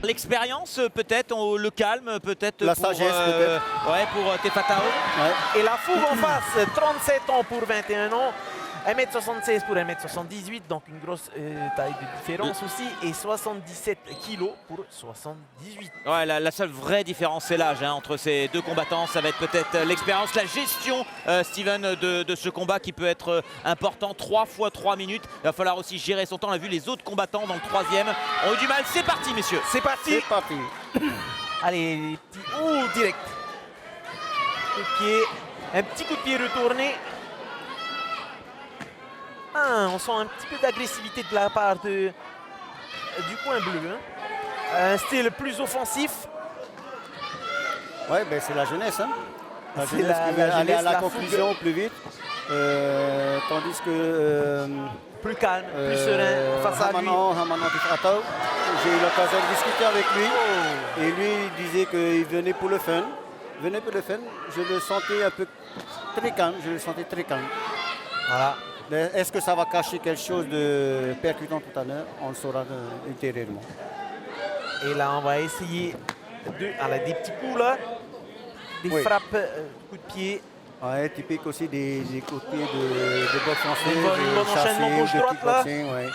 L'expérience peut-être, le calme peut-être. La sagesse peut-être. Ouais, pour Tefatao. Ouais. Et la fougue en face, 37 ans pour 21 ans. 1m76 pour 1m78, donc une grosse taille de différence aussi. Et 77 kg pour 78. Ouais, la seule vraie différence, c'est l'âge entre ces deux combattants. Ça va être peut-être l'expérience, la gestion, Steven, de ce combat qui peut être important. 3 fois 3 minutes. Il va falloir aussi gérer son temps. On a vu les autres combattants dans le troisième ont eu du mal. C'est parti, messieurs. C'est parti. C'est parti. Allez, les petits... Ouh, direct. Coup de pied. Un petit coup de pied retourné. Ah, on sent un petit peu d'agressivité de la part du coin bleu. Un style plus offensif. Ouais, ben c'est la jeunesse. Hein. La C'est jeunesse qui veut aller à la la conclusion plus vite. Tandis que Plus calme, plus serein face à lui. Hamano Tefatao, j'ai eu l'occasion de discuter avec lui. Et lui, il disait qu'il venait pour le fun. Venait pour le fun. Je le sentais un peu très calme. Je le sentais très calme. Voilà. Est-ce que ça va cacher quelque chose de percutant tout à l'heure? On le saura ultérieurement. Et là, on va essayer des petits coups là. Des Oui. frappes, coups de pied. Ouais, typique aussi des côtés de boxe français, Une bonne enchaînement gauche-droite là. Ouais.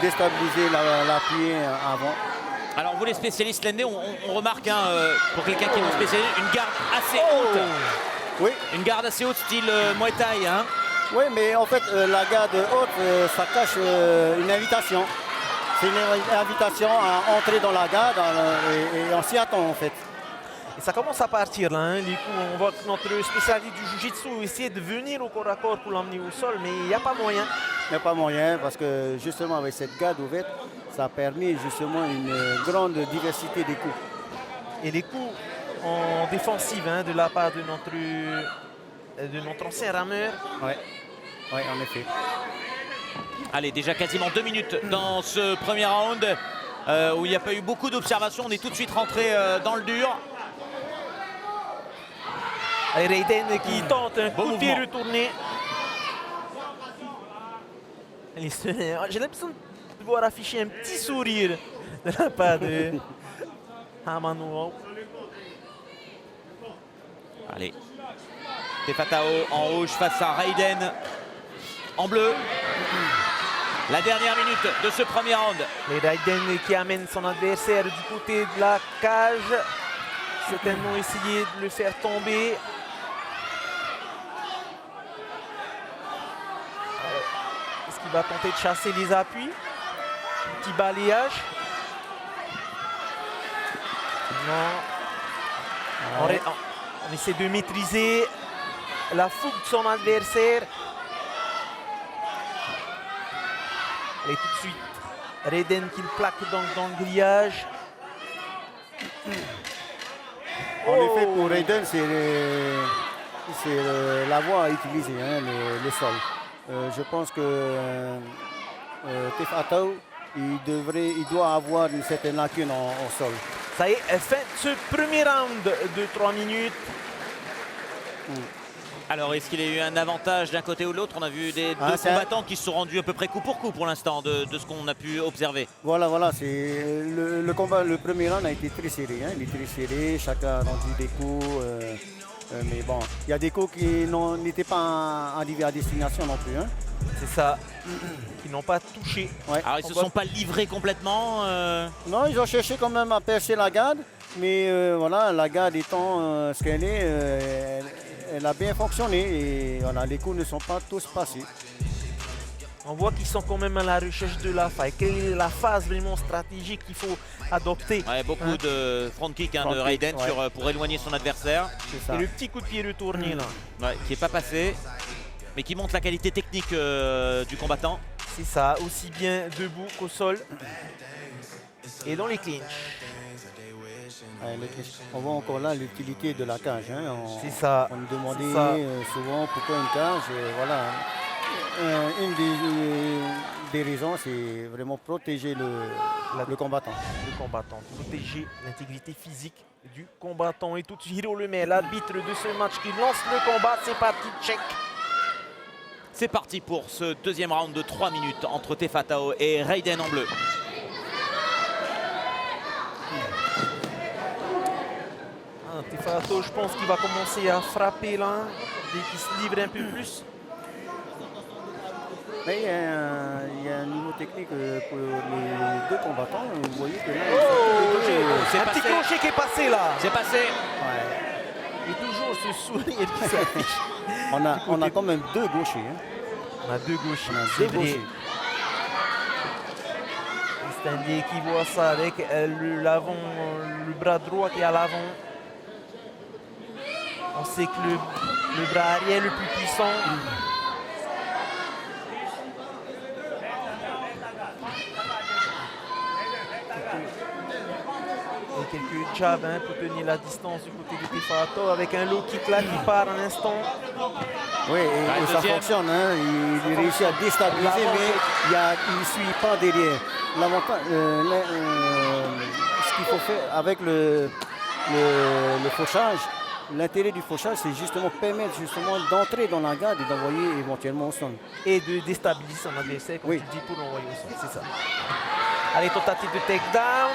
Déstabiliser l'appui avant. Alors vous les spécialistes Lendé, on remarque pour quelqu'un qui est un spécialiste, une garde assez haute. Oui. Une garde assez haute style Muay Thai. Oui, mais en fait, la garde haute, ça cache une invitation. C'est une invitation à entrer dans la garde et on s'y attend en fait. Et ça commence à partir là. Les coups, on voit que notre spécialiste du Jiu-Jitsu essaie de venir au corps à corps pour l'emmener au sol, mais il n'y a pas moyen. Il n'y a pas moyen parce que justement avec cette garde ouverte, ça a permis justement une grande diversité des coups. Et les coups en défensive de la part de notre ancien rameur. Ouais, en effet. Allez, déjà quasiment 2 minutes dans ce premier round où il n'y a pas eu beaucoup d'observations. On est tout de suite rentré dans le dur. Et Raiden qui tente un coup de pied mouvement. retourné. J'ai l'impression de voir afficher un petit sourire de la part de Hamano. Allez. Tefatao en rouge face à Raiden en bleu. La dernière minute de ce premier round. Et Raiden qui amène son adversaire du côté de la cage. Certainement essayer de le faire tomber. Est-ce qu'il va tenter de chasser les appuis? Petit balayage. Non. Ouais. On essaie de maîtriser la fougue de son adversaire. Allez, tout de suite. Raiden qui le plaque dans le grillage. En effet, pour Raiden, c'est la voie à utiliser, le sol. Je pense que Tefatao, il doit avoir une certaine lacune au sol. Ça y est, fin de ce premier round de 3 minutes. Alors, est-ce qu'il y a eu un avantage d'un côté ou de l'autre? On a vu deux combattants qui se sont rendus à peu près coup pour coup pour l'instant de ce qu'on a pu observer. Voilà, c'est le combat, le premier round a été très serré. Il est très serré, chacun a rendu des coups. Mais bon, il y a des coups qui n'étaient pas arrivés à destination non plus. C'est ça, qui n'ont pas touché. Ouais. Alors, ils ne se sont pas livrés complètement. Non, ils ont cherché quand même à percer la garde. Mais voilà, la garde étant ce qu'elle est, elle a bien fonctionné. Et voilà, les coups ne sont pas tous passés. On voit qu'ils sont quand même à la recherche de la faille. Quelle est la phase vraiment stratégique qu'il faut adopter? Ouais, beaucoup de front kick de Raiden pour éloigner son adversaire. Et le petit coup de pied retourné là. Ouais, qui n'est pas passé, mais qui montre la qualité technique du combattant. C'est ça, aussi bien debout qu'au sol. Et dans les clinches. On voit encore là l'utilité de la cage. C'est ça. On me demandait souvent pourquoi une cage. Voilà. Une des raisons, c'est vraiment protéger le combattant. Le combattant, protéger l'intégrité physique du combattant. Et tout de suite, Hiro Lemay, l'arbitre de ce match, qui lance le combat. C'est parti, check. C'est parti pour ce deuxième round de 3 minutes entre Tefatao et Raiden en bleu. Tefato, je pense qu'il va commencer à frapper là, dès qu'il se livre un peu plus. Mais il y a un niveau technique pour les deux combattants. Vous voyez que là, c'est un petit passé. crochet qui est passé là. C'est passé. ouais. Et toujours ce sourire qui s'affiche. On a quand même deux gauchers. Hein. On a deux gauchers. On a c'est deux vrai. gauchers. Stanley qui voit ça avec l'avant, le bras droit qui est à l'avant. On sait que le bras arrière le plus puissant. Et quelques jabs hein, pour tenir la distance du côté de Tefato avec un low kick là qui part un instant. Oui, et ça deuxième. fonctionne. Hein. Il réussit à déstabiliser, mais il ne suit pas derrière. L'avantage, ce qu'il faut faire avec le fauchage, l'intérêt du fauchage, c'est justement permettre justement d'entrer dans la garde et d'envoyer éventuellement au sol. Et de déstabiliser son adversaire, comme Oui. tu dis, pour l'envoyer au sol. C'est ça. Allez, tentative de takedown.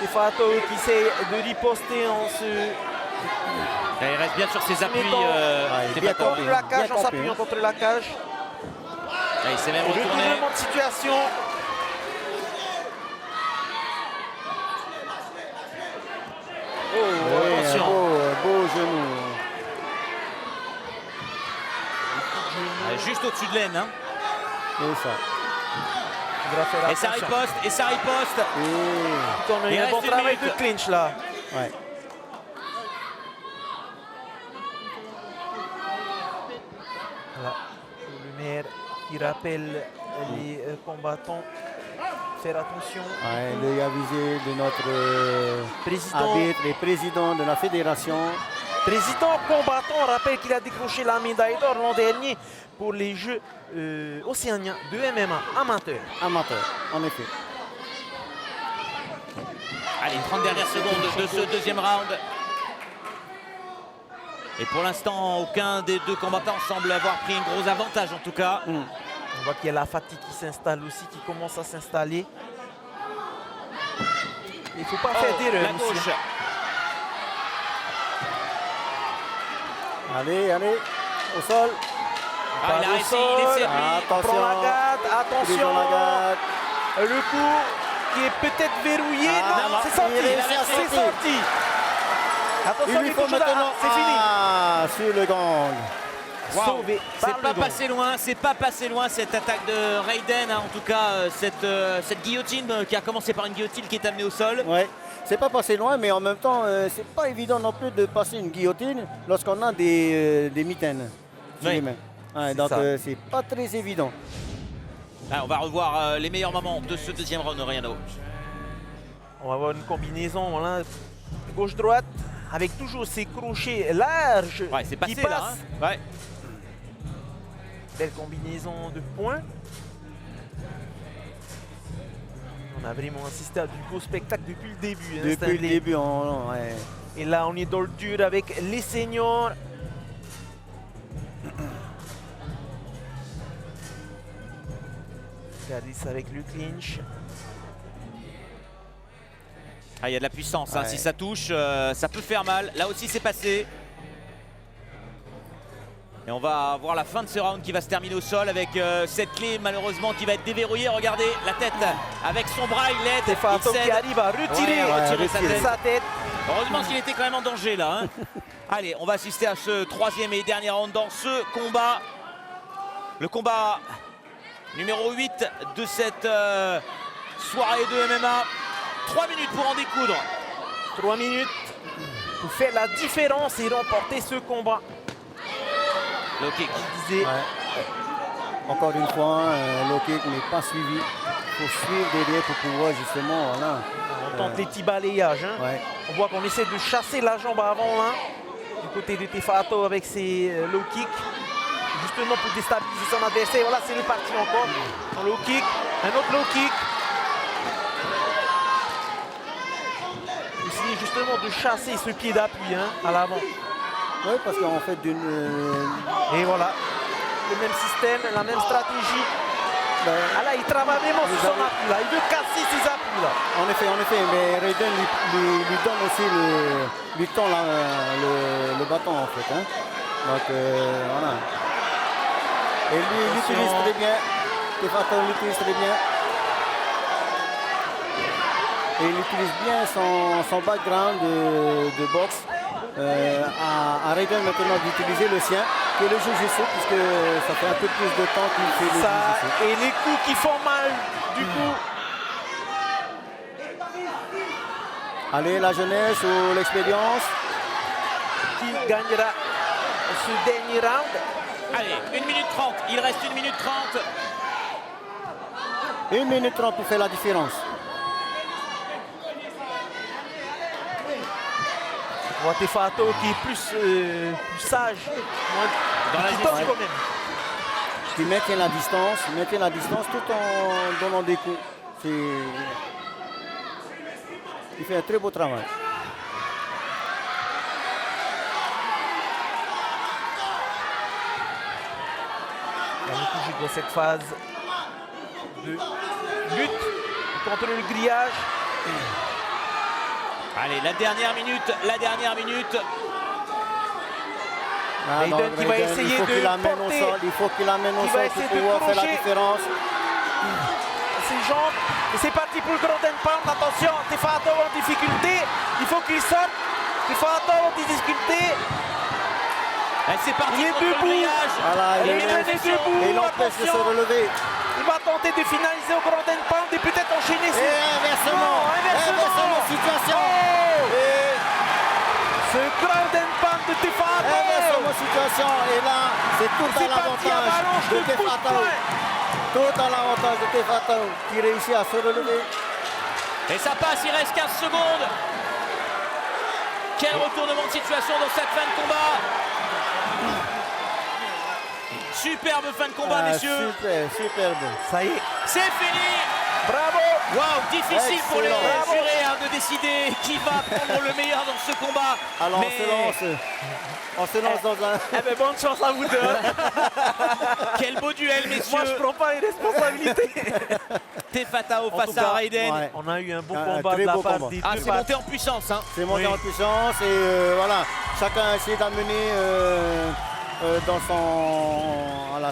Tefato qui essaie de riposter en se Il reste bien sur ses appuis. il est bien Tefato. campé. contre la cage, Bien en campé, s'appuyant hein. contre la cage. Là, il s'est même retourné. Retournement de situation. Oui, attention. un beau genou. Juste au-dessus de l'aine. Hein. C'est ça. Il devra faire Et ça attention. riposte, et ça riposte. Et, On a eu Il un bon reste une travail de minute. clinch là. ouais. Voilà. Le maire qui rappelle les combattants. Faire attention. Ouais, l'œil avisé de notre Président, arbitre et président de la fédération. président combattant, on rappelle qu'il a décroché la médaille d'or l'an dernier pour les Jeux océaniens de MMA amateur. Amateur, en effet. Allez, 30 dernières secondes de ce deuxième round. Et pour l'instant, aucun des deux combattants semble avoir pris un gros avantage en tout cas. On voit qu'il y a la fatigue qui s'installe aussi, qui commence à s'installer. Il ne faut pas faire d'erreur La ici. gauche. Allez, allez, au sol. Ah, il a Pas au réussi, sol. il est servi. Attention. Prends la garde, Prise dans attention. la garde. Le coup qui est peut-être verrouillé. Ah, non, non, c'est sorti. il réussit à C'est sortir. sorti. Attention, Il lui il faut faut maintenant. c'est fini. Ah, sur le gong. Waouh. Sauvé par C'est le pas gong. passé loin, c'est pas passé loin cette attaque de Raiden, hein. En tout cas cette guillotine qui a commencé par une guillotine qui est amenée au sol. Ouais, c'est pas passé loin, mais en même temps, c'est pas évident non plus de passer une guillotine lorsqu'on a des mitaines sur Oui. les mains. Ouais, donc ça. c'est pas très évident. Ah, on va revoir les meilleurs moments de ce deuxième round, Riano. On va avoir une combinaison voilà, gauche-droite avec toujours ces crochets larges Ouais, c'est passé qui là. passent. Hein. Ouais. Belle combinaison de points. On a vraiment assisté à du beau spectacle depuis le début. hein, Depuis Stanley. le début, ouais. Et là, on est dans le dur avec les seniors. Regardez ça avec le clinch. Ah, il y a de la puissance, hein. Ouais. Si ça touche, ça peut faire mal. Là aussi, c'est passé. Et on va voir la fin de ce round qui va se terminer au sol avec cette clé malheureusement qui va être déverrouillée. Regardez la tête avec son bras, il l'aide, il Tefato qui cède. arrive à retirer, Ouais, retirer sa tête. sa tête. Heureusement qu'il était quand même en danger là. Hein. Allez, on va assister à ce troisième et dernier round dans ce combat. Le combat numéro 8 de cette soirée de MMA. 3 minutes pour en découdre. 3 minutes pour faire la différence et remporter ce combat. Le kick. Je disais, Ouais. Encore une fois, le kick n'est pas suivi. Il faut suivre derrière pour pouvoir justement, voilà. on tente les petits balayages. hein. Ouais. On voit qu'on essaie de chasser la jambe avant là, du côté de Tefato avec ses low kicks. Justement pour déstabiliser son adversaire. Voilà, c'est reparti encore. Un low kick, un autre low kick. Essayer justement de chasser ce pied d'appui hein, à l'avant. Oui, parce qu'en fait, Et voilà, le même système, la même stratégie. ben, Ah là, il travaille vraiment sur son appui là. Il veut casser ses appuis. celui-là. En effet, mais Raiden lui donne aussi lui tend le bâton en fait. Hein. Donc voilà. Et lui il l'utilise très bien. Tefatao l'utilise très bien. Et il utilise bien son background de boxe à Raiden maintenant d'utiliser le sien, qui est le jiu-jitsu, puisque ça fait un peu plus de temps qu'il fait le jiu-jitsu. Et les coups qui font mal, du coup. Allez, la jeunesse ou l'expérience. Qui gagnera ce dernier round? Allez, 1 minute 30. Il reste 1 minute 30. 1 minute 30 pour faire la différence. On voit Tefatao qui est plus sage, Dans la qui gestion. tente quand même. Qui maintient la distance tout en donnant des coups. Il fait un très beau travail. On est toujours dans cette phase de lutte contre le grillage. Allez, la dernière minute. Ah, non, Raiden qui va essayer il faut de qu'il l'amène au porter, sol, il faut qu'il l'amène au qui va sol pour essayer de pouvoir faire la plonger. différence. Ses jambes. Et c'est parti pour le grand pound. Attention, Tefatao en difficulté. Il faut qu'il sorte. Tefatao en difficulté. Et c'est parti Il est contre le debout. grillage. Voilà, Il est debout. et il empêche de se Attention. relever. Il va tenter de finaliser au grand pound et peut-être enchaîner. Et inversement, inversement situation. Oh, Et ce grand pound de Tefatao. inversement situation. Et là, c'est tout à C'est parti à l'avantage avalanche de de coups de Tefatao. poing. Tout à l'avantage de Tefatao qui réussit à se relever. Et ça passe, il reste 15 secondes. Quel retournement de situation dans cette fin de combat. Superbe fin de combat, messieurs. Superbe. Ça y est. C'est fini. Bravo. Waouh, difficile pour les Excellent. jurés hein, de décider qui va prendre le meilleur dans ce combat. Alors Mais on se lance dans un... Eh ben, bonne chance à vous deux. quel beau duel, Moi, je messieurs. prends pas les responsabilités. Tefatao En face tout à cas, Raiden. ouais. On a eu un bon Un combat très de la beau part combat. des Ah, deux c'est parties. monté en puissance. Hein. C'est monté Oui. en puissance et voilà, chacun a essayé d'amener dans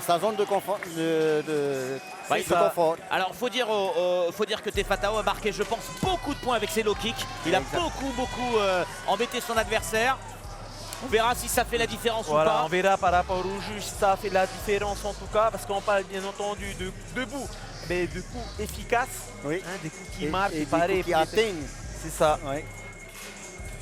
sa zone de confort. Ouais, de confort. Alors, faut dire que Tefatao a marqué, je pense, beaucoup de points avec ses low kicks. Il a Exact. beaucoup embêté son adversaire. On verra si ça fait la différence Voilà, ou on pas. verra par rapport au juge si ça fait la différence en tout cas, parce qu'on parle bien entendu de debout, mais de coups efficaces, Oui. hein, des coups qui Et- marquent, et des pareil, coups qui atteignent. c'est ça. Ouais.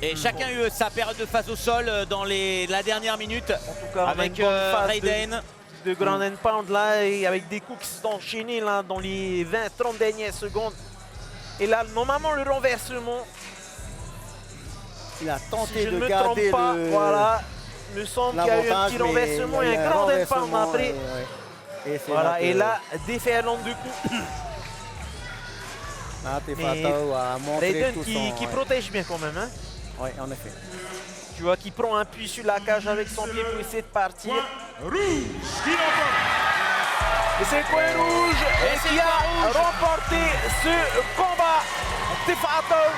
Et chacun a eu sa période de phase au sol dans la dernière minute. En tout cas, on a Avec une bonne phase Raiden. de ground and pound là, et avec des coups qui se sont enchaînés là dans les 20-30 dernières secondes. Et là, normalement, le renversement, Il a si tenté je ne de me trompe garder pas, voilà, il me semble qu'il y a eu un l'avantage, petit renversement et un ground and pound après. Et c'est Voilà, que- et là, déferlante de coups. là, Tefatao a montré Raiden tout qui son... protège bien quand même. Hein. Oui, en effet. Tu vois qu'il prend appui sur la cage avec son pied pour essayer de partir. Et c'est le coin rouge c'est qui le a coin rouge. remporté ce combat. Tefatao.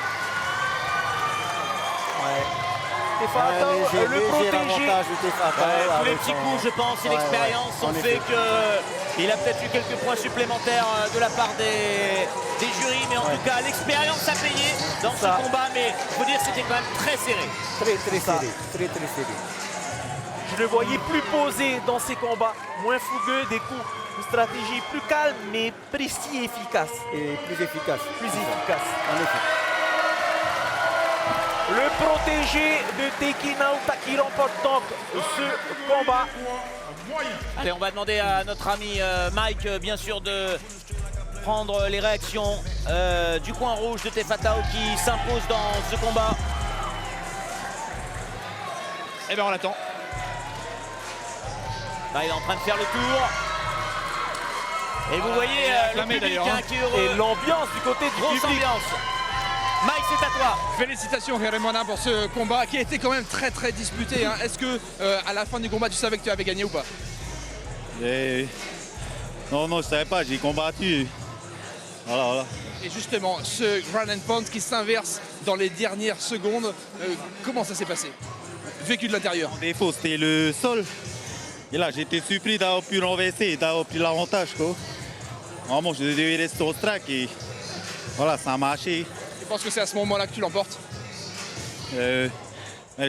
Tefatao, léger le protégé. avantage de Tefatao Ouais, tous les avec petits son- coups, je pense, et Ouais, l'expérience ouais, ont en fait effet. qu'il a peut-être eu quelques points supplémentaires de la part des jurys, mais en tout cas, l'expérience a payé dans Ça. ce combat, mais il faut dire que c'était quand même très serré. Très Ça. serré, très serré. Je le voyais plus posé dans ses combats, moins fougueux, des coups de stratégie plus calme, mais précis et efficace. Et plus efficace. Plus efficace. En effet. Le protégé de Teki Naota qui remporte donc ce combat. Allez, on va demander à notre ami Mike, bien sûr, de prendre les réactions du coin rouge de Tefatao qui s'impose dans ce combat. Eh bien on l'attend. Là, il est en train de faire le tour. Et vous voyez il est le acclamé, public d'ailleurs, hein. qui est Et heureux. l'ambiance du côté du Grosse public. ambiance. Mike, c'est à toi. Félicitations Heremona pour ce combat qui a été quand même très disputé. Hein. Est-ce que à la fin du combat tu savais que tu avais gagné ou pas? Non, je savais pas, j'ai combattu. Voilà. Et justement, ce ground and pound qui s'inverse dans les dernières secondes, comment ça s'est passé? Vécu de l'intérieur. Le défaut, c'était le sol. Et là, j'étais surpris d'avoir pu renverser, d'avoir pris l'avantage, quoi. Vraiment, je devais rester au track et voilà, ça a marché. Je pense que c'est à ce moment-là que tu l'emportes. Je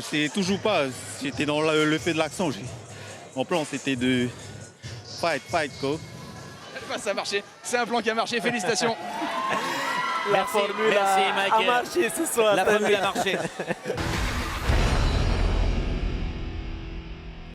sais toujours pas, j'étais dans le fait de l'action. Mon plan, c'était de fight, quoi. Bah, ça a marché, c'est un plan qui a marché, félicitations. La Merci, formule merci, a Michael. marché ce soir. La formule a marché.